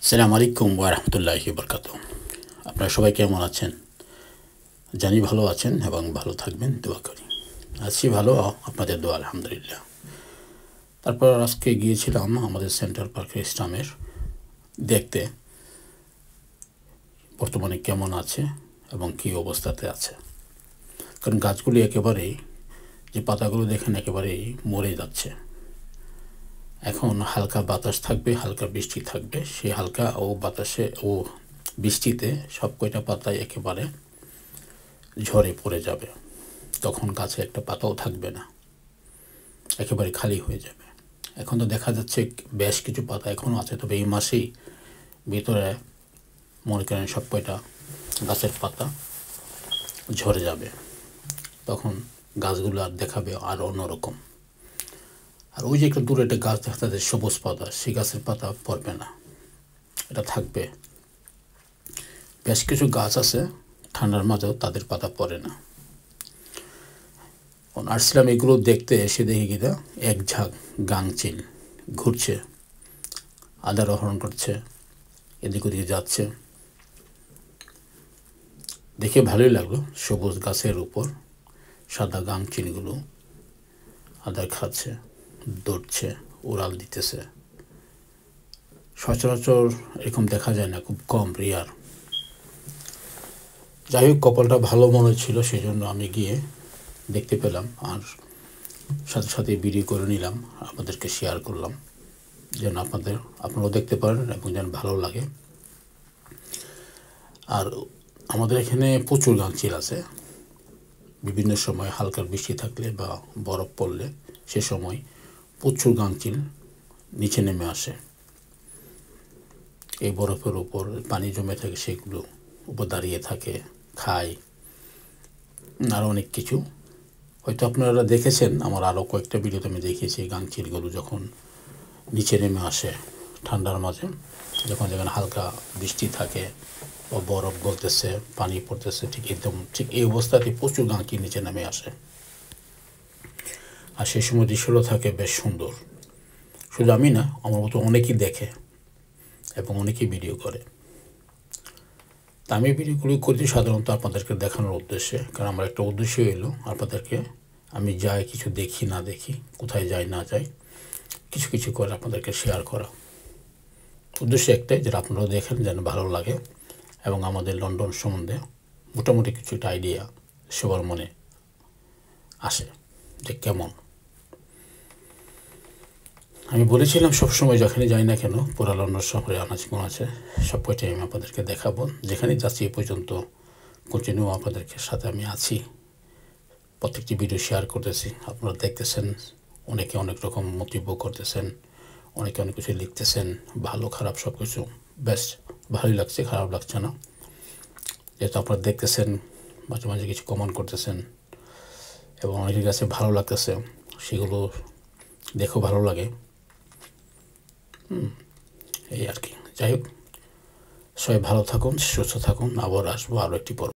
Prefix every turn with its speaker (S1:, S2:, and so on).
S1: আসসালামু আলাইকুম ওয়া রাহমাতুল্লাহি ওয়া বারাকাতুহু। আপনারা সবাই কেমন আছেন? জানি ভালো আছেন এবং ভালো থাকবেন দোয়া করি। আছি ভালো, আপনাদের দোয়া আলহামদুলিল্লাহ। তারপর আজকে গিয়েছিলাম আমাদের সেন্ট্রাল পার্কের ইসলামের দেখতে বর্তমানে কেমন আছে এবং কী অবস্থাতে আছে। কারণ গাছগুলি একেবারেই, যে পাতাগুলো দেখেন একেবারেই মরে যাচ্ছে। এখন হালকা বাতাস থাকবে, হালকা বৃষ্টি থাকবে, সেই হালকা ও বাতাসে ও বৃষ্টিতে সব কয়টা পাতায় একেবারে ঝরে পড়ে যাবে। তখন গাছে একটা পাতাও থাকবে না, একেবারে খালি হয়ে যাবে। এখন তো দেখা যাচ্ছে বেশ কিছু পাতা এখনও আছে, তবে এই মাসেই ভিতরে মনে করেন সব কয়টা গাছের পাতা ঝরে যাবে। তখন গাছগুলো আর দেখাবে আর অন্যরকম। আর ওই যে একটা দূরে একটা গাছ দেখা যাচ্ছে সবুজ পাতা, সেই গাছের পাতা পড়বে না, এটা থাকবে। বেশ কিছু গাছ আছে ঠান্ডার মাঝেও তাদের পাতা পড়ে না। আসছিলাম এগুলো দেখতে, এসে দেখি কিনা এক ঝাঁক গাংচিল ঘুরছে, আদার আরোহণ করছে, এদিক ওদিকে যাচ্ছে। দেখে ভালোই লাগলো, সবুজ গাছের উপর সাদা গাংচিলগুলো আদার খাচ্ছে, দৌড়ছে, উড়াল দিতেছে। সচরাচর এরকম দেখা যায় না, খুব কম, রেয়ার। যাই হোক, কপালটা ভালো মনে ছিল, সেই জন্য আমি গিয়ে দেখতে পেলাম আর সাথে সাথে ভিডিও করে নিলাম, আপনাদেরকে শেয়ার করলাম যেন আপনারাও দেখতে পারেন এবং যেন ভালো লাগে। আর আমাদের এখানে প্রচুর গাংচিল আছে। বিভিন্ন সময় হালকা বৃষ্টি থাকলে বা বরফ পড়লে সে সময় প্রচুর গাংচিল নিচে নেমে আসে। এই বরফের উপর পানি জমে থাকে, সেগুলো উপর দাঁড়িয়ে থাকে, খায়, আরও অনেক কিছু। হয়তো আপনারা দেখেছেন, আমার আরও কয়েকটা ভিডিওতে আমি দেখিয়েছি গাংচিলগুলো যখন নিচে নেমে আসে ঠান্ডার মাঝে, যখন যেখানে হালকা বৃষ্টি থাকে বা বরফ গলতেছে, পানি পড়তেছে, ঠিক এই অবস্থাতে প্রচুর গাংচিল নিচে নেমে আসে। আর সেই সময় দৃশ্যটা থাকে বেশ সুন্দর। শুধু আমি না, আমার মতো অনেকেই দেখে এবং অনেকেই ভিডিও করে। তা আমি ভিডিওগুলো করছি সাধারণত আপনাদেরকে দেখানোর উদ্দেশ্যে, কারণ আমার একটা উদ্দেশ্য এলো আপনাদেরকে, আমি যাই কিছু দেখি না দেখি, কোথায় যাই না যাই, কিছু কিছু করে আপনাদেরকে শেয়ার করা। উদ্দেশ্য একটাই, যেটা আপনারাও দেখেন যেন ভালো লাগে এবং আমাদের লন্ডন সম্বন্ধে মোটামুটি কিছু একটা আইডিয়া সবার মনে আসে যে কেমন। আমি বলেছিলাম সবসময় যখনই যাই না কেন পুরা লন্ডন শহরে আনাচে আছে সব কয়টাই আমি আপনাদেরকে দেখাবো। যেখানেই যাচ্ছি এ পর্যন্ত কন্টিনিউ আপনাদেরকে সাথে আমি আছি, প্রত্যেকটি ভিডিও শেয়ার করতেছি, আপনারা দেখতেছেন। অনেকে অনেক রকম মন্তব্য করতেছেন, অনেকে অনেক কিছু লিখতেছেন, ভালো খারাপ সব কিছু। বেশ ভালোই লাগছে, খারাপ লাগছে না। যেহেতু আপনারা দেখতেছেন, মাঝে মাঝে কিছু কমেন্ট করতেছেন এবং অনেকের কাছে ভালো লাগতেছে, সেগুলো দেখেও ভালো লাগে। এই আর কি। যাই হোক, সবাই ভালো থাকুন, সুস্থ থাকুন। আবার আসবো আরও একটি পর্ব।